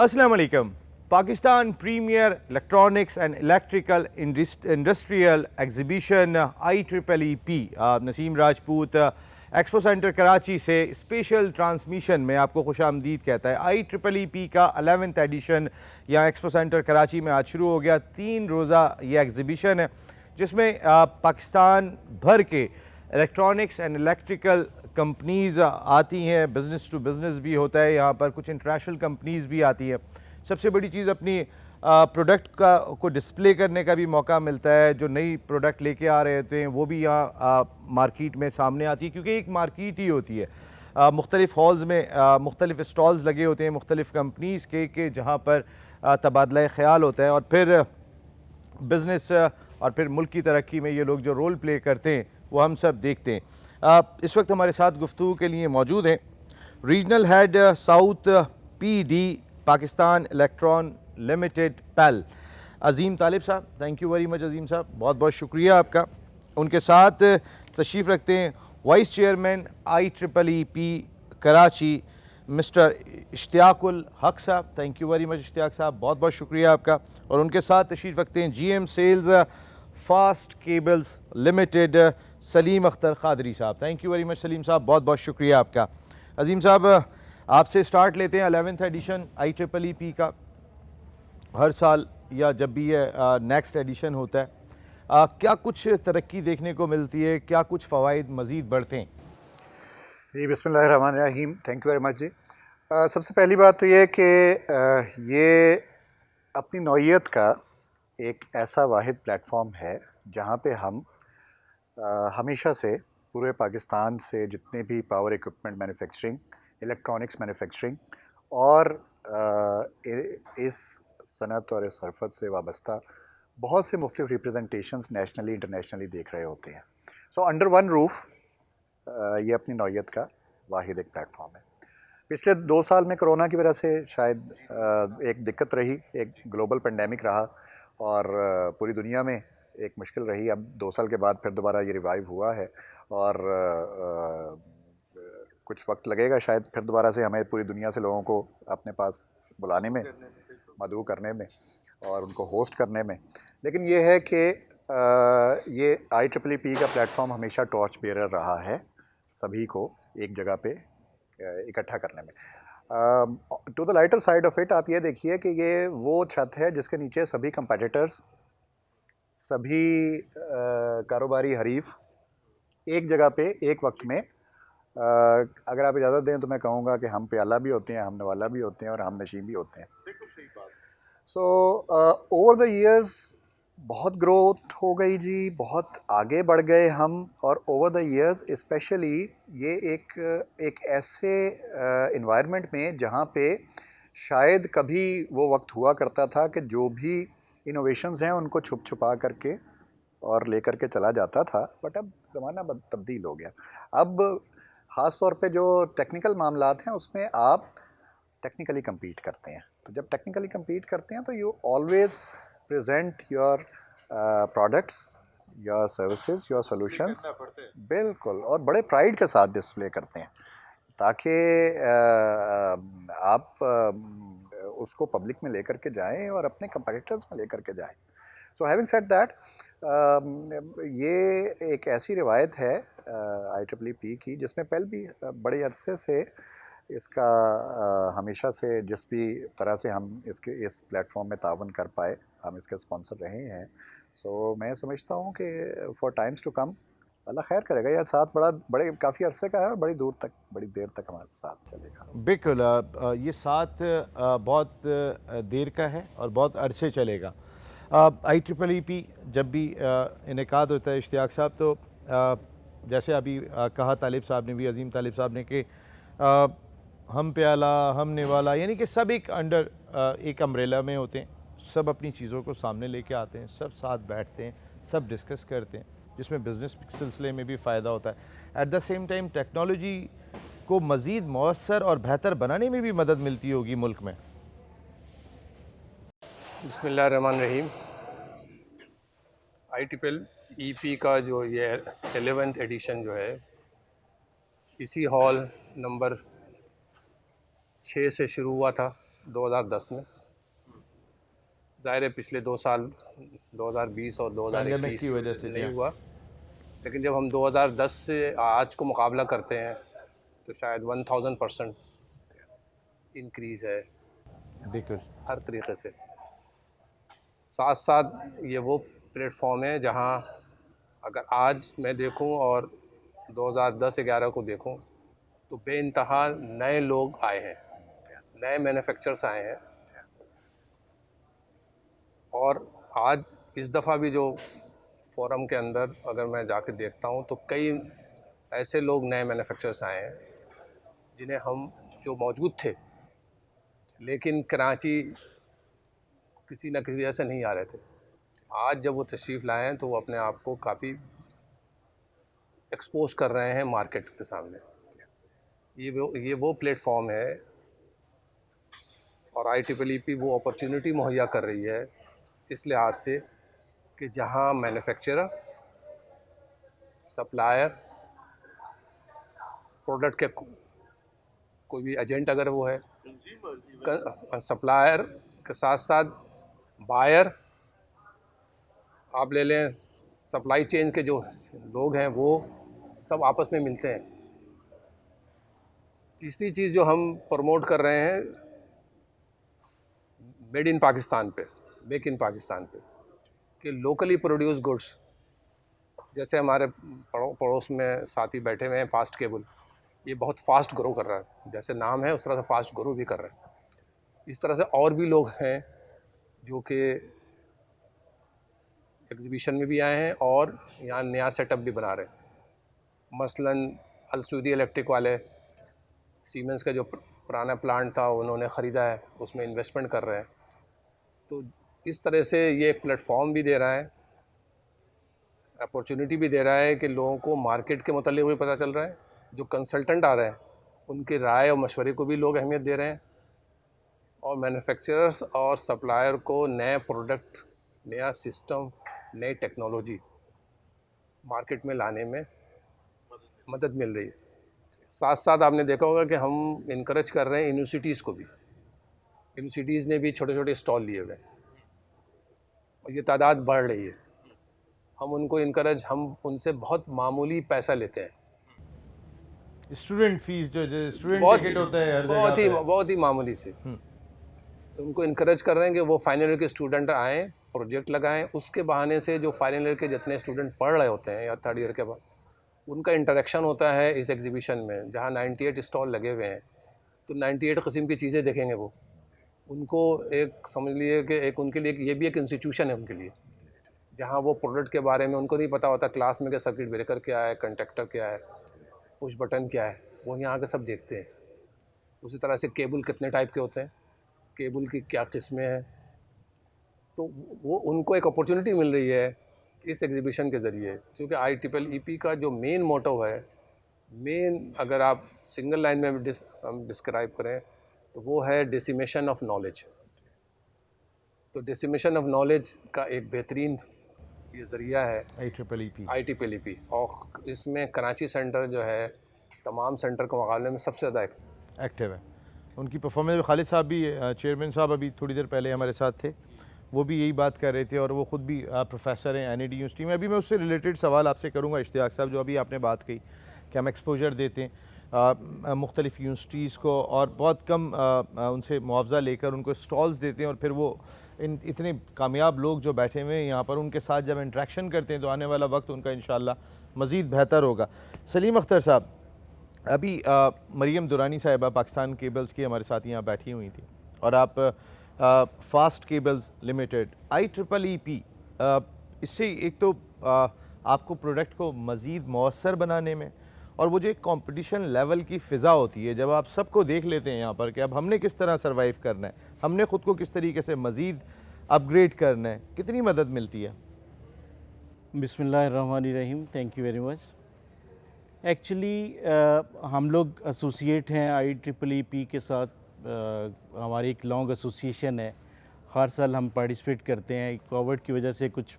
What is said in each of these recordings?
अस्सलाम वालेकुम। Pakistan premier electronics and electrical industrial exhibition IEEE Naseem Rajput expo centre Karachi से स्पेशल ट्रांसमिशन में आपको खुशामदीद कहता है। IEEE का 11th एडिशन यहाँ एक्सपो सेंटर कराची में आज शुरू हो गया। 3 रोज़ा ये एग्जीबिशन है जिसमें पाकिस्तान भर के इलेक्ट्रॉनिक्स एंड इलेक्ट्रिकल कंपनीज़ आती हैं। बिज़नेस टू बिज़नेस भी होता है यहाँ पर, कुछ इंटरनेशनल कंपनीज़ भी आती हैं। सबसे बड़ी चीज़ अपनी प्रोडक्ट को डिस्प्ले करने का भी मौका मिलता है। जो नई प्रोडक्ट लेके आ रहे होते हैं वो भी यहाँ मार्केट में सामने आती है, क्योंकि एक मार्केट ही होती है। मुख्तलिफ हॉल्स में मुख्तलिफ स्टॉल्स लगे होते हैं मुख्तलिफ कंपनीज़ के जहाँ पर तबादला ख़्याल होता है, और फिर बिज़नेस और फिर मुल्क की तरक्की में ये लोग जो रोल प्ले करते हैं वो हम सब देखते हैं। इस वक्त हमारे साथ गुफ्तगू के लिए मौजूद हैं regional head south PD Pakistan electron limited PAL अज़ीम तालिब साहब। थैंक यू वेरी मच अज़ीम साहब, बहुत बहुत शुक्रिया आपका। उनके साथ तशरीफ़ रखते हैं vice chairman IEEE Karachi mister Ishtiaqul Haq sahab. Thank you very much Ishtiaq sahab, बहुत बहुत शुक्रिया आपका। और उनके साथ तशरीफ़ रखते हैं GM sales fast cables limited Salim Akhtar Qadri sahab. Thank you very much Salim sahab, बहुत बहुत शुक्रिया आपका। अज़ीम साहब, आपसे स्टार्ट लेते हैं। 11th एडिशन IEEE का हर साल या जब भी ये नेक्स्ट एडिशन होता है, क्या कुछ तरक्की देखने को मिलती है, क्या कुछ फ़वाइद मज़ीद बढ़ते हैं? जी बिस्मिल्लाहिर्रहमानिर्रहीम, थैंक यू वेरी मच जी। सबसे पहली बात तो ये कि ये अपनी नौइयत का एक ऐसा वाहिद प्लेटफॉर्म है जहाँ पे हम हमेशा से पूरे पाकिस्तान से जितने भी power equipment manufacturing, electronics manufacturing और इस सनत और इस हरफत से वाबस्ता बहुत से मुख्तलिफ रिप्रेजेंटेशंस नेशनली इंटरनेशनली देख रहे होते हैं। सो अंडर वन रूफ़ ये अपनी नौइयत का वाहिद एक प्लेटफॉर्म है। पिछले 2 साल में कोरोना की वजह से शायद एक दिक्कत रही, एक ग्लोबल पेंडेमिक रहा और पूरी दुनिया में एक मुश्किल रही। अब 2 साल के बाद फिर दोबारा ये रिवाइव हुआ है और कुछ वक्त लगेगा शायद फिर दोबारा से हमें पूरी दुनिया से लोगों को अपने पास बुलाने में, मदऊ करने में और उनको होस्ट करने में। लेकिन ये है कि ये IEEE का प्लेटफॉर्म हमेशा टॉर्च बेयरर रहा है सभी को एक जगह पे इकट्ठा करने में। To the lighter side of it आप ये देखिए कि ये वो छत है जिसके नीचे सभी कंपेटिटर्स, सभी कारोबारी हरीफ एक जगह पे एक वक्त में, अगर आप इजाज़त दें तो मैं कहूँगा कि हम प्याला भी होते हैं, हम नवाला भी होते हैं और हम नशीब भी होते हैं। सो ओवर द इयर्स बहुत ग्रोथ हो गई जी, बहुत आगे बढ़ गए हम। और ओवर द इयर्स स्पेशली ये एक ऐसे इन्वायरमेंट में जहाँ पे शायद कभी वो वक्त हुआ करता था कि जो भी इनोवेशंस हैं उनको छुप छुपा करके और ले करके चला जाता था, बट अब ज़माना तब्दील हो गया। अब ख़ास तौर पे जो टेक्निकल मामलात हैं उसमें आप टेक्निकली compete करते हैं। तो जब टेक्निकली compete करते हैं तो you always present your products, your services, your solutions, बिल्कुल, और बड़े प्राइड के साथ डिस्प्ले करते हैं ताकि आप उसको पब्लिक में लेकर के जाएं और अपने कंपटीटर्स में लेकर के जाएं। सो हैविंग सेड दैट, ये एक ऐसी रिवायत है IEEE की जिसमें पहले भी बड़े अरसे से इसका हमेशा से जिस भी तरह से हम इस प्लेटफॉर्म में तावन कर पाए, हम इसके स्पॉन्सर रहे हैं। सो मैं समझता हूँ कि फॉर टाइम्स टू कम अल्लाह खैर करेगा। यह साथ बड़े काफ़ी अरसे का है और बड़ी देर तक हमारे साथ चलेगा। बिल्कुल, ये साथ बहुत देर का है और बहुत अरसे चलेगा। IEEE जब भी इनेकाद होता है इश्तियाक साहब, तो जैसे अभी कहा तालिब साहब ने भी, अज़ीम तालिब साहब ने, कि हम प्याला हम नेवाला, यानी कि सब एक अंडर एक अम्ब्रेला में होते हैं, सब अपनी चीज़ों को सामने लेके आते हैं, सब साथ बैठते हैं, सब डिस्कस करते हैं, जिसमें बिज़नेस के सिलसिले में भी फ़ायदा होता है। At the same time technology को मज़ीद मौसर और बेहतर बनाने में भी मदद मिलती होगी मुल्क में। बिस्मिल्लाहिर्रहमानिर्रहीम। IEEE का जो ये 11th एडिशन जो है, इसी हॉल नंबर 6 से शुरू हुआ था 2010 में। ज़ाहिर है पिछले 2 साल 2020 और Pandemic 2021 की वजह से नहीं हुआ, लेकिन जब हम 2010 से आज को मुकाबला करते हैं तो शायद 1000% इंक्रीज़ है बिल्कुल। हर तरीके से। साथ साथ ये वो प्लेटफॉर्म है जहाँ अगर आज मैं देखूं और 2010-11 को देखूं तो बेइंतहा नए लोग आए हैं, नए मैन्युफैक्चरर्स आए हैं। और आज इस दफ़ा भी जो फोरम के अंदर अगर मैं जाके देखता हूँ तो कई ऐसे लोग नए मैन्युफैक्चरर्स आए हैं जिन्हें हम जो मौजूद थे लेकिन कराची किसी न किसी वजह से नहीं आ रहे थे, आज जब वो तशरीफ़ लाए हैं तो वो अपने आप को काफ़ी एक्सपोज कर रहे हैं मार्केट के सामने। ये वो प्लेटफॉर्म है और IEEE वो अपॉर्चुनिटी मुहैया कर रही है इस लिहाज से कि जहां मैन्युफैक्चरर, सप्लायर, प्रोडक्ट के कोई भी एजेंट अगर वो है, सप्लायर के साथ साथ बायर, आप ले लें सप्लाई चेन के जो लोग हैं वो सब आपस में मिलते हैं। तीसरी चीज़ जो हम प्रमोट कर रहे हैं मेड इन पाकिस्तान पे, मेक इन पाकिस्तान पे, कि लोकली प्रोड्यूस गुड्स, जैसे हमारे पड़ोस में साथी बैठे हुए हैं फास्ट केबल, ये बहुत फास्ट ग्रो कर रहा है, जैसे नाम है उस तरह से फास्ट ग्रो भी कर रहा है। इस तरह से और भी लोग हैं जो कि एग्जीबिशन में भी आए हैं और यहाँ नया सेटअप भी बना रहे हैं। मसलन अल सऊदी इलेक्ट्रिक वाले सीमेंस का जो पुराना प्लांट था उन्होंने ख़रीदा है, उसमें इन्वेस्टमेंट कर रहे हैं। तो इस तरह से ये प्लेटफॉर्म भी दे रहा है, अपॉर्चुनिटी भी दे रहा है कि लोगों को मार्केट के मुतालिक भी पता चल रहा है। जो कंसल्टेंट आ रहे हैं उनकी राय और मशवरे को भी लोग अहमियत दे रहे हैं, और मैन्युफैक्चरर्स और सप्लायर को नए प्रोडक्ट, नया सिस्टम, नई टेक्नोलॉजी मार्केट में लाने में मदद मिल रही है। साथ साथ आपने देखा होगा कि हम इनकरेज कर रहे हैं यूनिवर्सिटीज़ को भी। यूनिवर्सिटीज़ ने भी छोटे छोटे स्टॉल लिए हुए हैं और ये तादाद बढ़ रही है। हम उनको हम उनसे बहुत मामूली पैसा लेते हैं। स्टूडेंट फीस जो स्टूडेंट टिकट होता है हर जगह पे। बहुत ही मामूली से उनको इनकरेज कर रहे हैं कि वो फाइनल ईयर के स्टूडेंट आएँ, प्रोजेक्ट लगाएं। उसके बहाने से जो फाइनल ईयर के जितने स्टूडेंट पढ़ रहे होते हैं या थर्ड ईयर के बाद, उनका इंटरेक्शन होता है इस एग्जीबिशन में, जहाँ 98 स्टॉल लगे हुए हैं। तो 98 किस्म की चीज़ें देखेंगे वो। उनको एक समझ लिए कि एक उनके लिए ये भी एक इंस्टीट्यूशन है उनके लिए, जहाँ वो प्रोडक्ट के बारे में उनको नहीं पता होता क्लास में कि सर्किट ब्रेकर क्या है, कंडक्टर क्या है, पुश बटन क्या है, वो यहाँ के सब देखते हैं। उसी तरह से केबल कितने टाइप के होते हैं, केबल की क्या किस्में हैं। तो वो उनको एक अपॉर्चुनिटी मिल रही है इस एग्जीबिशन के ज़रिए, क्योंकि IEEE का जो मेन मोटो है, अगर आप सिंगल लाइन में हम डिस्क्राइब करें तो वो है डेसिमेशन ऑफ नॉलेज। तो डेसिमेशन ऑफ नॉलेज का एक बेहतरीन ये ज़रिया है IEEE, और इसमें कराची सेंटर जो है तमाम सेंटर के मुकाबले में सबसे ज़्यादा एक्टिव है। उनकी परफॉर्मेंस, खालिद साहब भी, चेयरमैन साहब अभी थोड़ी देर पहले हमारे साथ थे, वो भी यही बात कर रहे थे, और वो ख़ुद भी प्रोफेसर हैं NAD यूनिवर्सिटी में। अभी मैं उससे रिलेटेड सवाल आपसे करूँगा इश्तियाक साहब, जो अभी आपने बात कही कि हम एक्सपोजर देते हैं मुख्तलिफ़ यूनिवर्सिटीज़ को और बहुत कम उनसे मुआवजा लेकर उनको स्टॉल्स देते हैं, और फिर वो इतने कामयाब लोग जो बैठे हुए हैं यहाँ पर, उनके साथ जब इंट्रैक्शन करते हैं तो आने वाला वक्त उनका इंशाअल्लाह मज़ीद बेहतर होगा। सलीम अख्तर साहब, अभी मरियम दुरानी साहिबा पाकिस्तान केबल्स की हमारे साथ यहाँ बैठी हुई थी, और आप फास्ट केबल्स लिमिटेड IEEE, इससे एक तो आपको प्रोडक्ट को मज़ीद मौसर बनाने में, और वो जो एक कंपटीशन लेवल की फ़िज़ा होती है जब आप सबको देख लेते हैं यहाँ पर कि अब हमने किस तरह सर्वाइव करना है, हमने ख़ुद को किस तरीके से मज़ीद अपग्रेड करना है, कितनी मदद मिलती है? बिस्मिल्लाहिर्रहमानिर्रहीम, thank you very much. Actually हम लोग एसोसिएट हैं IEEE के साथ, हमारी एक लॉन्ग एसोसिएशन है। हर साल हम पार्टिसिपेट करते हैं। कोविड की वजह से कुछ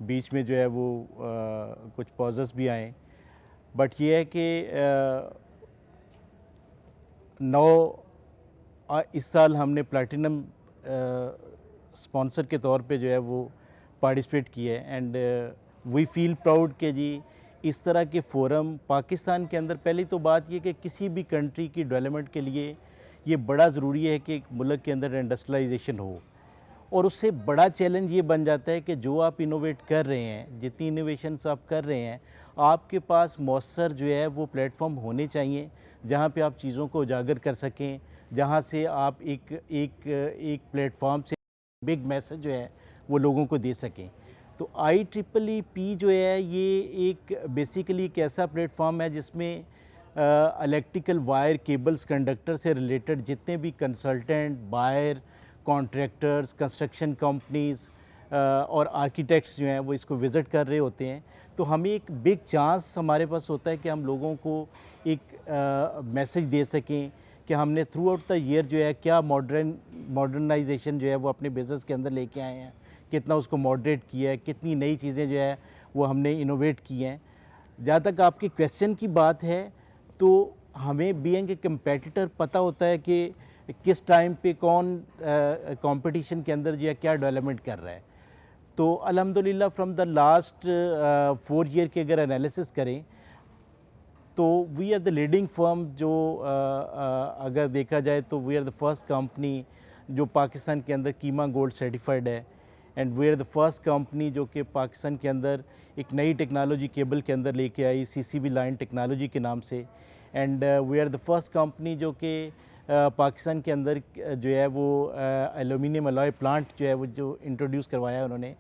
बीच में जो है वो कुछ पॉजेस भी आए, बट ये है कि 9 इस साल हमने प्लैटिनम स्पॉन्सर के तौर पे जो है वो पार्टिसिपेट किया है एंड वी फील प्राउड कि जी इस तरह के फोरम पाकिस्तान के अंदर, पहली तो बात ये कि किसी भी कंट्री की डेवलपमेंट के लिए ये बड़ा ज़रूरी है कि एक मुल्क के अंदर इंडस्ट्रियलाइजेशन हो, और उससे बड़ा चैलेंज ये बन जाता है कि जो आप इनोवेट कर रहे हैं, जितनी इनोवेशंस आप कर रहे हैं, आपके पास मौसर जो है वो प्लेटफॉर्म होने चाहिए जहाँ पे आप चीज़ों को उजागर कर सकें, जहाँ से आप एक प्लेटफॉर्म से बिग मैसेज जो है वो लोगों को दे सकें। तो IEEE जो है ये एक बेसिकली एक ऐसा प्लेटफॉर्म है जिसमें इलेक्ट्रिकल वायर, केबल्स, कंडक्टर से रिलेटेड जितने भी consultant, buyer, contractors, construction companies और आर्किटेक्ट्स जो हैं वो इसको विज़िट कर रहे होते हैं। तो हमें एक बिग चांस हमारे पास होता है कि हम लोगों को एक मैसेज दे सकें कि हमने थ्रू आउट द ईयर जो है क्या मॉडर्नाइजेशन जो है वो अपने बिज़नेस के अंदर लेके आए हैं, कितना उसको मॉडरेट किया है, कितनी नई चीज़ें जो है वो हमने इनोवेट की हैं। जहाँ तक आपके क्वेश्चन की बात है तो हमें बीइंग ए कंपेटिटर पता होता है कि किस टाइम पे कौन कंपटीशन के अंदर जो है क्या डेवलपमेंट कर रहा है। तो अल्हम्दुलिल्लाह फ्रॉम द लास्ट 4 ईयर के अगर एनालिसिस करें तो we are the leading firm जो अगर देखा जाए तो we are the first company जो पाकिस्तान के अंदर कीमा गोल्ड सर्टिफाइड है, and we are the first company जो कि पाकिस्तान के अंदर एक नई टेक्नोलॉजी केबल के अंदर लेके आई CCV लाइन टेक्नोलॉजी के नाम से, and we are the first company जो कि पाकिस्तान के अंदर जो है वो एल्यूमिनियम अलॉय प्लांट जो है वो जो इंट्रोड्यूस करवाया है उन्होंने।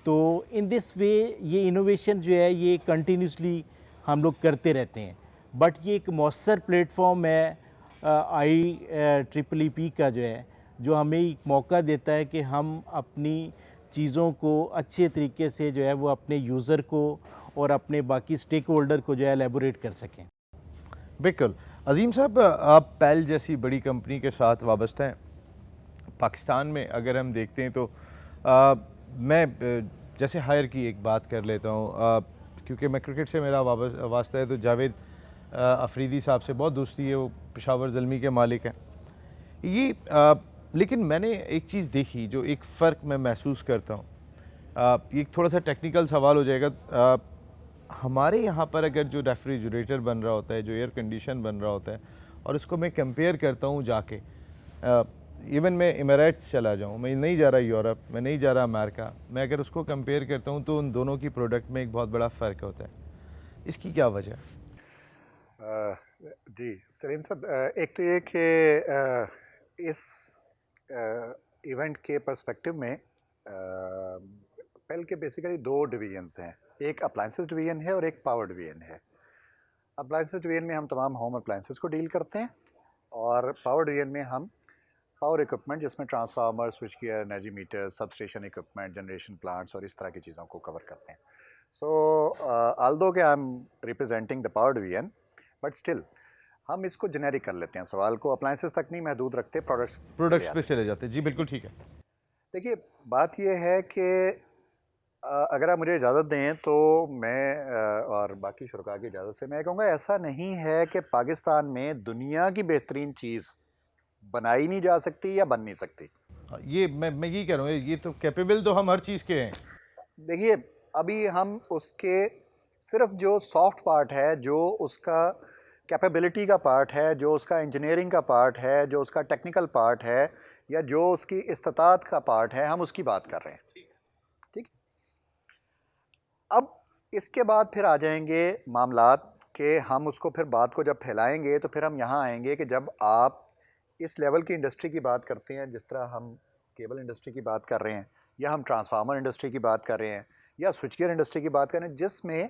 तो इन दिस वे ये इनोवेशन जो है ये कंटिन्यूसली हम लोग करते रहते हैं, बट ये एक मौसर प्लेटफॉर्म है IEEE का जो है, जो हमें एक मौका देता है कि हम अपनी चीज़ों को अच्छे तरीके से जो है वो अपने यूज़र को और अपने बाकी स्टेक होल्डर को जो है एलेबोरेट कर सकें। बिल्कुल। अजीम साहब, आप पेल जैसी बड़ी कंपनी के साथ वाबस्ता हैं। पाकिस्तान में अगर हम देखते हैं तो मैं जैसे हायर की एक बात कर लेता हूँ, क्योंकि मैं क्रिकेट से मेरा वास्ता है, तो जावेद अफरीदी साहब से बहुत दोस्ती है, वो पेशावर ज़ल्मी के मालिक हैं। ये लेकिन मैंने एक चीज़ देखी जो एक फ़र्क मैं महसूस करता हूँ, ये थोड़ा सा टेक्निकल सवाल हो जाएगा। हमारे यहाँ पर अगर जो रेफ्रिजरेटर बन रहा होता है, जो एयर कंडीशन बन रहा होता है, और उसको मैं कंपेयर करता हूँ जाके, इवन मैं इमराट्स चला जाऊँ, मैं नहीं जा रहा यूरोप, मैं नहीं जा रहा अमेरिका, मैं अगर उसको कंपेयर करता हूँ तो उन दोनों की प्रोडक्ट में एक बहुत बड़ा फ़र्क होता है। इसकी क्या वजह है? जी सलीम साहब, एक तो ये कि इस इवेंट के पर्सपेक्टिव में पेल के बेसिकली 2 डिवीजन्स हैं, एक अप्लाइंसेस डिवीजन है और एक पावर डिवीजन है। अप्लाइंसेस डिवीजन में हम तमाम होम अप्लाइंसेस को डील करते हैं, और पावर डिवीजन में हम पावर इक्विपमेंट जिसमें transformer, switch gear, energy meter, substation equipment, generation plants और इस तरह की चीज़ों को कवर करते हैं। सो ऑल्दो के I am representing the power division, but still हम इसको जेनेरिक कर लेते हैं, सवाल को अप्लाइंसेस तक नहीं महदूद रखते, प्रोडक्ट्स पे चले जाते हैं। जी बिल्कुल ठीक है। देखिए, बात यह है कि अगर आप मुझे इजाज़त दें तो मैं और बाकी शुरका की इजाज़त से मैं कहूँगा, ऐसा नहीं है कि पाकिस्तान में दुनिया की बेहतरीन चीज़ बनाई नहीं जा सकती या बन नहीं सकती। ये मैं यही कह रहा हूँ, ये तो कैपेबल तो हम हर चीज़ के हैं। देखिए, अभी हम उसके सिर्फ जो सॉफ्ट पार्ट है, जो उसका कैपेबिलिटी का पार्ट है, जो उसका इंजीनियरिंग का पार्ट है, जो उसका टेक्निकल पार्ट है, या जो उसकी इस्तात का पार्ट है, हम उसकी बात कर रहे हैं। ठीक। अब इसके बाद फिर आ जाएंगे मामलात कि हम उसको फिर बात को जब फैलाएंगे तो फिर हम यहाँ आएंगे कि जब आप इस लेवल की इंडस्ट्री की बात करते हैं, जिस तरह हम केबल इंडस्ट्री की बात कर रहे हैं, या हम ट्रांसफार्मर इंडस्ट्री की बात कर रहे हैं, या स्विच गियर इंडस्ट्री की बात कर रहे हैं, जिसमें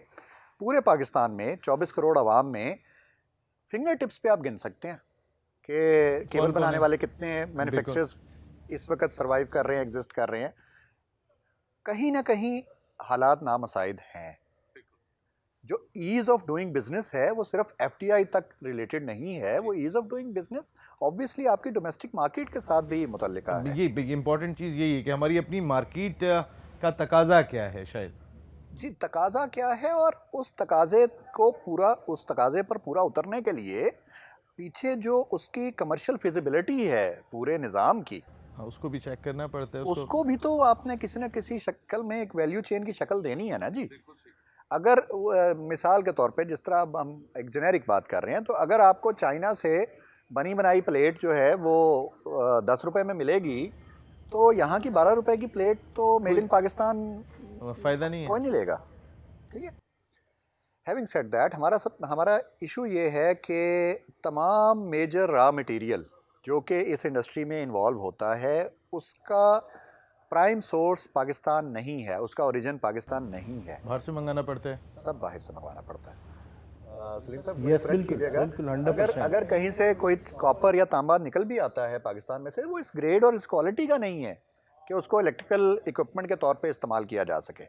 पूरे पाकिस्तान में 24 करोड़ आवाम में फिंगर टिप्स पे आप गिन सकते हैं कि केबल बनाने वाले कितने मैन्युफैक्चरर्स इस वक्त सर्वाइव कर रहे हैं, एग्जिस्ट कर रहे हैं। कहीं ना कहीं हालात नामसाइद हैं। जो ईज़ ऑफ डूइंग बिजनेस है वो सिर्फ FDI तक रिलेटेड नहीं है, वो ease of doing business obviously आपकी डोमेस्टिक मार्केट के साथ भी मुतल्लिका है। ये इंपॉर्टेंट चीज़ यही है कि हमारी अपनी मार्केट का तकाजा क्या है। शायद जी, तकाजा क्या है, और उस तकाजे को पूरा, उस तकाजे पर पूरा उतरने के लिए पीछे जो उसकी कमर्शियल फिजिबिलिटी है पूरे निज़ाम की, हाँ, उसको भी चेक करना पड़ता है उसको भी तो आपने किसी न किसी शक्ल में एक वैल्यू चेन की शक्ल देनी है ना जी। अगर मिसाल के तौर पे जिस तरह अब हम एक जेनेरिक बात कर रहे हैं, तो अगर आपको चाइना से बनी बनाई प्लेट जो है वो 10 रुपए में मिलेगी, तो यहाँ की 12 रुपए की प्लेट तो मेड इन पाकिस्तान फ़ायदा नहीं है। कोई नहीं लेगा। ठीक है, हैविंग सेड दैट, हमारा इशू ये है कि तमाम मेजर रॉ मटेरियल जो कि इस इंडस्ट्री में इन्वॉल्व होता है, उसका प्राइम सोर्स पाकिस्तान नहीं है, उसका ओरिजिन पाकिस्तान नहीं है, बाहर से मंगाना पड़ता है। सब बाहर से मंगवाना पड़ता है। सलीम साहब, Yes, correct बिल्कुल, कीजिएगा। बिल्कुल, 100%। अगर कहीं से कोई कॉपर या तांबा निकल भी आता है पाकिस्तान में से, वो इस ग्रेड और इस क्वालिटी का नहीं है कि उसको इलेक्ट्रिकल इक्विपमेंट के तौर पे इस्तेमाल किया जा सके।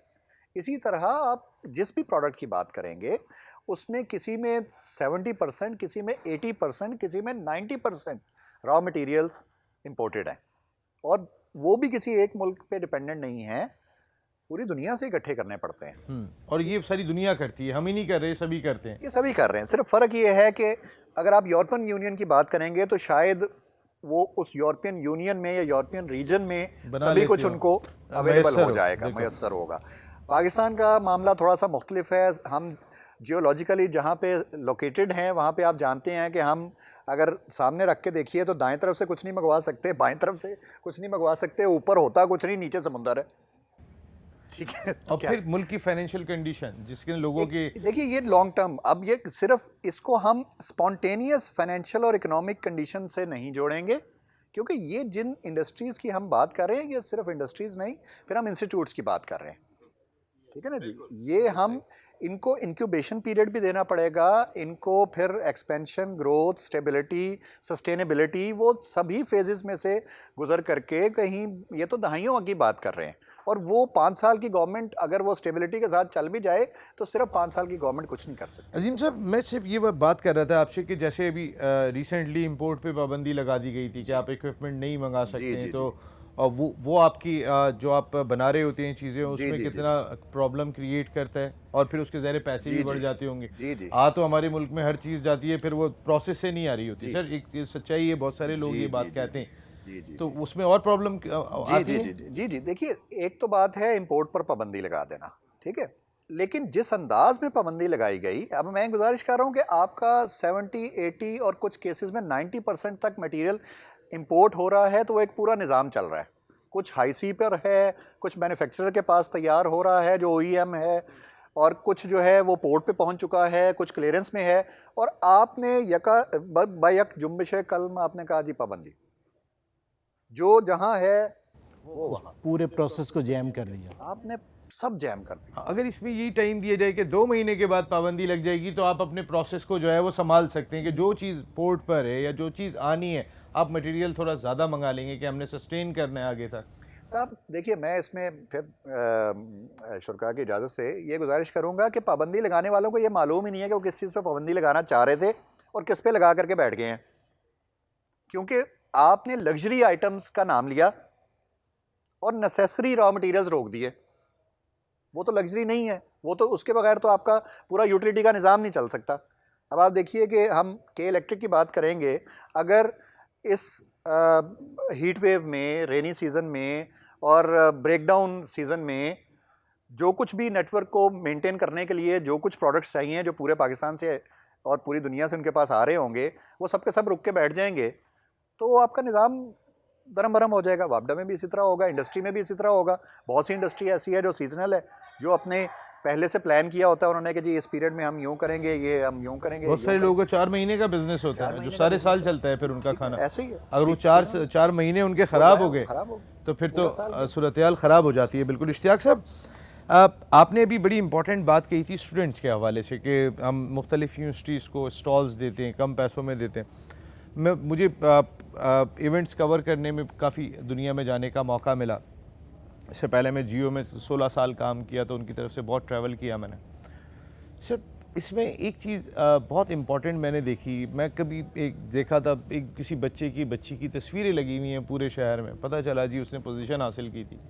इसी तरह आप जिस भी प्रोडक्ट की बात करेंगे, उसमें किसी में 70%, किसी में 80%, किसी में 90% रॉ मटेरियल्स इंपोर्टेड हैं, और वो भी किसी एक मुल्क पे डिपेंडेंट नहीं है, पूरी दुनिया से इकट्ठे करने पड़ते हैं। और ये सारी दुनिया करती है, हम ही नहीं कर रहे, सभी करते हैं। ये सभी कर रहे हैं। सिर्फ फ़र्क ये है कि अगर आप यूरोपियन यूनियन की बात करेंगे, तो शायद वो उस यूरोपियन यूनियन में या यूरोपियन रीजन में बना सभी लेते कुछ हो। उनको अवेलेबल मयस्सर हो हो, जाएगा, देखो। मयस्सर होगा। पाकिस्तान का मामला थोड़ा सा मुख्तलिफ है। हम जियोलॉजिकली जहाँ पे लोकेटेड हैं, वहाँ पे आप जानते हैं कि हम अगर सामने रख के देखिए तो दाएं तरफ से कुछ नहीं मंगवा सकते, बाएं तरफ से कुछ नहीं मंगवा सकते, ऊपर होता कुछ नहीं, नीचे समुंदर है। ठीक है, तो और क्या फिर मुल्क की फाइनेंशियल कंडीशन, जिसके लोगों की देखिए, ये लॉन्ग टर्म, अब ये सिर्फ इसको हम स्पॉन्टेनियस फाइनेंशियल और इकोनॉमिक कंडीशन से नहीं जोड़ेंगे, क्योंकि ये जिन इंडस्ट्रीज़ की हम बात कर रहे हैं, ये सिर्फ इंडस्ट्रीज़ नहीं, फिर हम इंस्टीट्यूट्स की बात कर रहे हैं। ठीक है ना जी, ये हम इनको इंक्यूबेशन पीरियड भी देना पड़ेगा, इनको फिर एक्सपेंशन, ग्रोथ, स्टेबिलिटी, सस्टेनेबिलिटी, वो सभी फेजेस में से गुजर करके कहीं, ये तो दहाइयों की बात कर रहे हैं, और वो 5 साल की गवर्नमेंट अगर वो स्टेबिलिटी के साथ चल भी जाए, तो सिर्फ 5 साल की गवर्नमेंट कुछ नहीं कर सकती। अजीम साहब, मैं सिर्फ ये बात कर रहा था आपसे कि जैसे अभी रिसेंटली इंपोर्ट पे पाबंदी लगा दी गई थी कि आप इक्विपमेंट नहीं मंगा सकते हैं, जी, तो और वो आपकी जो आप बना रहे होते हैं चीज़ें, उसमें जी, कितना प्रॉब्लम क्रिएट करता है, और फिर उसके ज़ाहिर पैसे भी बढ़ जाते होंगे। जी जी आ तो हमारे मुल्क में हर चीज़ जाती है, फिर वो प्रोसेस से नहीं आ रही होती। सर, एक ये सच्चाई है, बहुत सारे लोग ये बात कहते हैं, जी जी तो उसमें और प्रॉब्लम आती जी है। जी जी जी देखिए, एक तो बात है इंपोर्ट पर पाबंदी लगा देना, ठीक है, लेकिन जिस अंदाज में पाबंदी लगाई गई, अब मैं गुजारिश कर रहा हूँ कि आपका 70, 80 और कुछ केसेस में 90% तक मटेरियल इंपोर्ट हो रहा है, तो वो एक पूरा निज़ाम चल रहा है। कुछ हाई सी पर है, कुछ मैन्युफैक्चरर के पास तैयार हो रहा है जो OEM है, और कुछ जो है वो पोर्ट पे पहुंच चुका है, कुछ क्लियरेंस में है, और आपने यक जुम्बिश कलम आपने कहा जी पाबंदी, जो जहां है वो वहां, पूरे प्रोसेस को जैम कर दिया। आपने सब जैम कर दिया। अगर इसमें यही टाइम दिया जाए कि 2 महीने के बाद पाबंदी लग जाएगी, तो आप अपने प्रोसेस को जो है वो संभाल सकते हैं कि जो चीज़ पोर्ट पर है या जो चीज़ आनी है, आप मटेरियल थोड़ा ज़्यादा मंगा लेंगे कि हमने सस्टेन करना है आगे तक। साहब देखिए, मैं इसमें फिर शुरका की इजाज़त से ये गुजारिश करूंगा कि पाबंदी लगाने वालों को ये मालूम ही नहीं है कि वो किस चीज़ पे पाबंदी लगाना चाह रहे थे और किस पे लगा करके बैठ गए हैं, क्योंकि आपने लग्जरी आइटम्स का नाम लिया और नेसेसरी रॉ मटेरियल्स रोक दिए। वो तो लग्जरी नहीं है, वो तो उसके बगैर तो आपका पूरा यूटिलिटी का निज़ाम नहीं चल सकता। अब आप देखिए कि हम के इलेक्ट्रिक की बात करेंगे, अगर इस हीट वेव में, रेनी सीज़न में और ब्रेकडाउन सीज़न में जो कुछ भी नेटवर्क को मेंटेन करने के लिए जो कुछ प्रोडक्ट्स चाहिए जो पूरे पाकिस्तान से और पूरी दुनिया से उनके पास आ रहे होंगे, वो सब के सब रुक के बैठ जाएंगे, तो आपका निज़ाम दरम भरम हो जाएगा। वापडा में भी इसी तरह होगा, इंडस्ट्री में भी इसी तरह होगा। बहुत सी इंडस्ट्री ऐसी है जो सीजनल है, जो अपने पहले से प्लान किया होता है उन्होंने कि जी इस पीरियड में हम यूँ करेंगे, ये हम यूँ करेंगे। बहुत सारे लोगों का 4 महीने का बिजनेस होता है जो सारे साल चलता है, फिर उनका खाना ऐसे ही है। अगर वो 4 महीने उनके ख़राब हो गए तो फिर तो सूरत हाल ख़राब हो जाती है। बिल्कुल। इश्तियाक साहब, आपने अभी बड़ी इंपॉर्टेंट बात कही थी स्टूडेंट्स के हवाले से कि हम मुख्तलिफ यूनिवर्सिटीज़ को स्टॉल्स देते हैं, कम पैसों में देते हैं। मुझे इवेंट्स कवर करने में काफ़ी दुनिया में जाने का मौका मिला। इससे पहले मैं जियो में 16 साल काम किया, तो उनकी तरफ से बहुत ट्रैवल किया मैंने। सर, इसमें एक चीज़ बहुत इम्पॉर्टेंट मैंने देखी, मैं कभी एक देखा था, एक किसी बच्ची की तस्वीरें लगी हुई हैं पूरे शहर में, पता चला जी उसने पोजीशन हासिल की थी,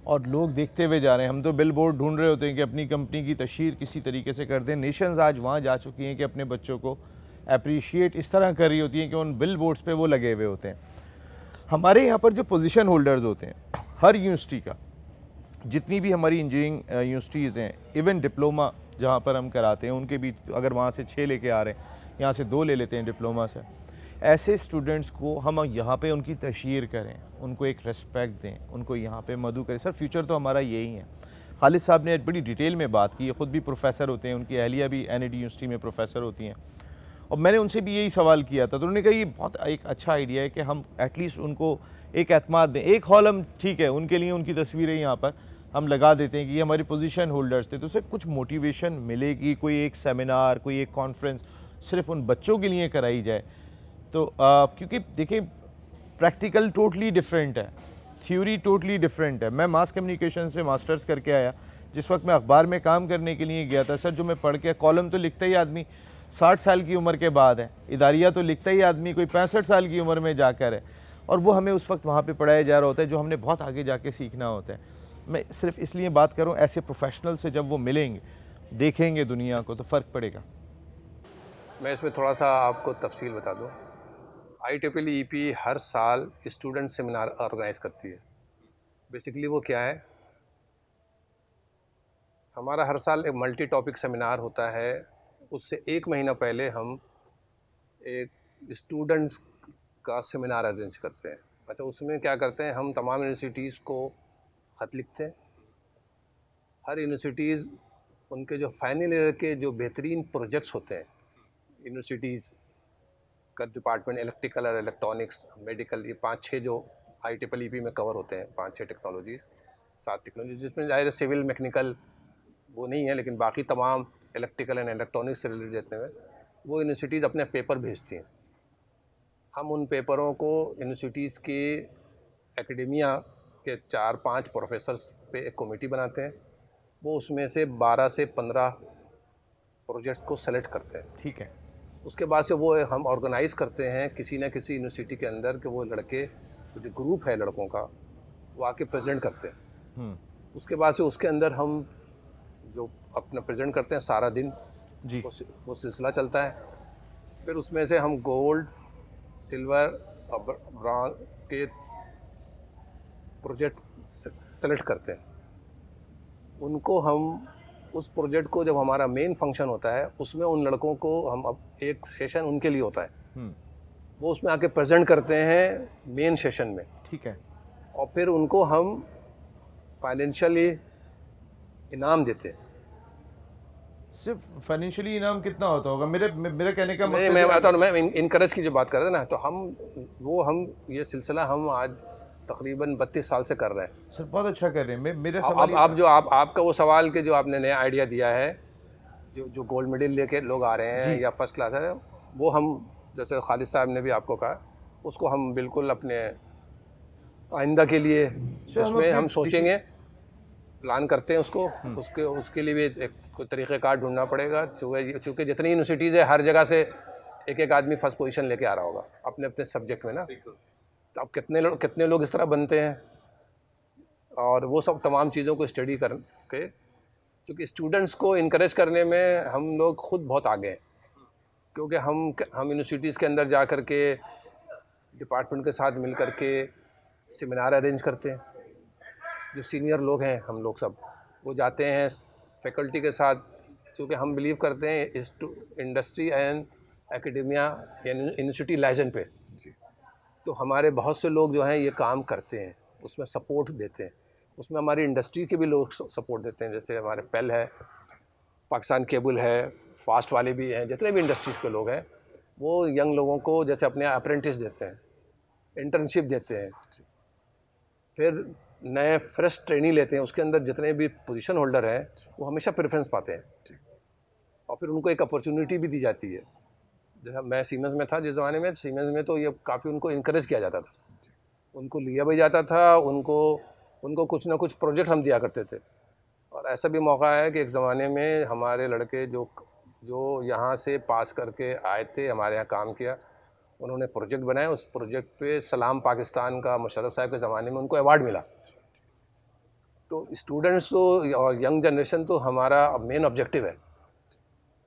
और लोग देखते हुए जा रहे हैं। हम तो बिल बोर्ड ढूंढ रहे होते हैं कि अपनी कंपनी की तशहीर किसी तरीके से कर दें। नेशंस आज वहाँ जा चुकी हैं कि अपने बच्चों को अप्रिशिएट इस तरह कर रही होती हैं कि उन बिल बोर्ड्स पे वो लगे हुए होते हैं। हमारे यहाँ पर जो पोजीशन होल्डर्स होते हैं हर यूनिवर्सिटी का, जितनी भी हमारी इंजीनियरिंग यूनिवर्सिटीज़ हैं, इवन डिप्लोमा जहाँ पर हम कराते हैं उनके भी अगर वहाँ से 6 लेके आ रहे हैं, यहाँ से 2 ले लेते हैं डिप्लोमा से, ऐसे स्टूडेंट्स को हम यहाँ पे उनकी तशहीर करें, उनको एक रिस्पेक्ट दें, उनको यहाँ पे मदऊ करें। सर फ्यूचर तो हमारा यही है। खालिद साहब ने बड़ी डिटेल में बात की, ख़ुद भी प्रोफेसर होते हैं, उनकी अहलिया भी NAD यूनिवर्सिटी में प्रोफेसर होती हैं, और मैंने उनसे भी यही सवाल किया था, तो उन्होंने कहा ये बहुत एक अच्छा आइडिया है कि हम एटलीस्ट उनको एक एतमाद दें। एक हॉल हम ठीक है उनके लिए, उनकी तस्वीरें यहाँ पर हम लगा देते हैं कि ये हमारी पोजीशन होल्डर्स थे, तो उससे कुछ मोटिवेशन मिलेगी। कोई एक सेमिनार, कोई एक कॉन्फ्रेंस सिर्फ उन बच्चों के लिए कराई जाए तो क्योंकि देखिए प्रैक्टिकल टोटली डिफरेंट है, थ्योरी टोटली डिफरेंट है। मैं मास कम्युनिकेशन से मास्टर्स करके आया, जिस वक्त मैं अखबार में काम करने के लिए गया था सर, जो मैं पढ़ के कॉलम तो लिखता ही आदमी 60 साल की उम्र के बाद है, इदारिया तो लिखता ही आदमी कोई 65 साल की उम्र में जाकर है, और वो हमें उस वक्त वहाँ पे पढ़ाया जा रहा होता है जो हमने बहुत आगे जाके सीखना होता है। मैं सिर्फ इसलिए बात करूँ, ऐसे प्रोफेशनल से जब वो मिलेंगे, देखेंगे दुनिया को, तो फ़र्क पड़ेगा। मैं इसमें थोड़ा सा आपको तफसील बता दूँ। IEEE हर साल स्टूडेंट सेमिनार ऑर्गेनाइज करती है। बेसिकली वो क्या है, हमारा हर साल एक मल्टी टॉपिक सेमिनार होता है। उससे 1 महीना पहले हम एक स्टूडेंट्स का सेमिनार अरेंज करते हैं। अच्छा, उसमें क्या करते हैं, हम तमाम यूनिवर्सिटीज़ को ख़त लिखते हैं। हर यूनिवर्सिटीज़ उनके जो फाइनल ईयर के जो बेहतरीन प्रोजेक्ट्स होते हैं, यूनिवर्सिटीज़ का डिपार्टमेंट इलेक्ट्रिकल और इलेक्ट्रॉनिक्स, मेडिकल, ये 5-6 जो IEEE में कवर होते हैं, 5-6 टेक्नोलॉजीज़, 7 टेक्नोलॉजी, जिसमें ज़ाहिर सिविल मैकेनिकल वो नहीं है, लेकिन बाकी तमाम इलेक्ट्रिकल एंड इलेक्ट्रॉनिक्स से रिलेटेड जितने में वो यूनिवर्सिटीज़ अपने पेपर भेजती हैं। हम उन पेपरों को यूनिवर्सिटीज़ के एकेडेमिया के 4-5 प्रोफेसर्स पे एक कमेटी बनाते हैं। वो उसमें से 12 से 15 प्रोजेक्ट्स को सेलेक्ट करते हैं। ठीक है। उसके बाद से वो हम ऑर्गेनाइज़ करते हैं किसी न किसी यूनिवर्सिटी के अंदर कि वो लड़के, जो ग्रुप है लड़कों का, वो आके प्रेजेंट करते हैं। उसके बाद से उसके अंदर हम जो अपना प्रेजेंट करते हैं सारा दिन जी, वो सिलसिला चलता है। फिर उसमें से हम गोल्ड, सिल्वर और ब्रॉन्ज के प्रोजेक्ट सेलेक्ट करते हैं। उनको हम उस प्रोजेक्ट को, जब हमारा मेन फंक्शन होता है, उसमें उन लड़कों को हम, अब एक सेशन उनके लिए होता है, वो उसमें आके प्रेजेंट करते हैं मेन सेशन में। ठीक है। और फिर उनको हम फाइनेंशियली इनाम देते हैं। सिर्फ फाइनेंशियली इनाम कितना होता होगा? मेरे कहने का नहीं, मैं बताता हूँ, मैं इनकरेज की जो बात कर रहे थे ना, तो हम ये सिलसिला हम आज तकरीबन 32 साल से कर रहे हैं। सर बहुत अच्छा कर रहे हैं। मेरा सवाल आपका वो सवाल के जो आपने नया आइडिया दिया है, जो गोल्ड मेडल लेके लोग आ रहे हैं या फर्स्ट क्लास है, वो हम, जैसे खालिद साहब ने भी आपको कहा, उसको हम बिल्कुल अपने आइंदा के लिए उसमें हम सोचेंगे, प्लान करते हैं उसको। उसके लिए भी एक तरीक़ेकार ढूंढना पड़ेगा, चूँकि जितनी यूनिवर्सिटीज़ है, हर जगह से एक आदमी फर्स्ट पोजीशन लेके आ रहा होगा अपने अपने सब्जेक्ट में ना। तो अब कितने लोग इस तरह बनते हैं, और वो सब तमाम चीज़ों को स्टडी करके, क्योंकि स्टूडेंट्स को इनकरेज करने में हम लोग खुद बहुत आगे हैं, क्योंकि हम यूनिवर्सिटीज़ के अंदर जा कर के डिपार्टमेंट के साथ मिल कर के सेमिनार अरेंज करते हैं। जो सीनियर लोग हैं, हम लोग सब, वो जाते हैं फैकल्टी के साथ, क्योंकि हम बिलीव करते हैं industry and academia university liaisons पे। तो हमारे बहुत से लोग जो हैं ये काम करते हैं, उसमें सपोर्ट देते हैं। उसमें हमारी इंडस्ट्री के भी लोग सपोर्ट देते हैं, जैसे हमारे पेल है, पाकिस्तान केबल है, फास्ट वाले भी हैं, जितने भी इंडस्ट्रीज़ के लोग हैं, वो यंग लोगों को जैसे अपने अप्रेंटिस देते हैं, इंटर्नशिप देते हैं, फिर नए फ्रेश ट्रेनिंग लेते हैं। उसके अंदर जितने भी पोजीशन होल्डर हैं वो हमेशा प्रेफरेंस पाते हैं, और फिर उनको एक अपॉर्चुनिटी भी दी जाती है। जैसे मैं सीमेंस में था जिस ज़माने में, सीमेंस में तो ये काफ़ी उनको इनकरेज किया जाता था, उनको लिया भी जाता था, उनको कुछ ना कुछ प्रोजेक्ट हम दिया करते थे। और ऐसा भी मौका है कि एक ज़माने में हमारे लड़के जो यहाँ से पास करके आए थे, हमारे यहाँ काम किया, उन्होंने प्रोजेक्ट बनाया। उस प्रोजेक्ट पे सलाम पाकिस्तान का मुशर्रफ साहब के ज़माने में उनको अवार्ड मिला। तो स्टूडेंट्स तो और यंग जनरेशन तो हमारा मेन ऑब्जेक्टिव है,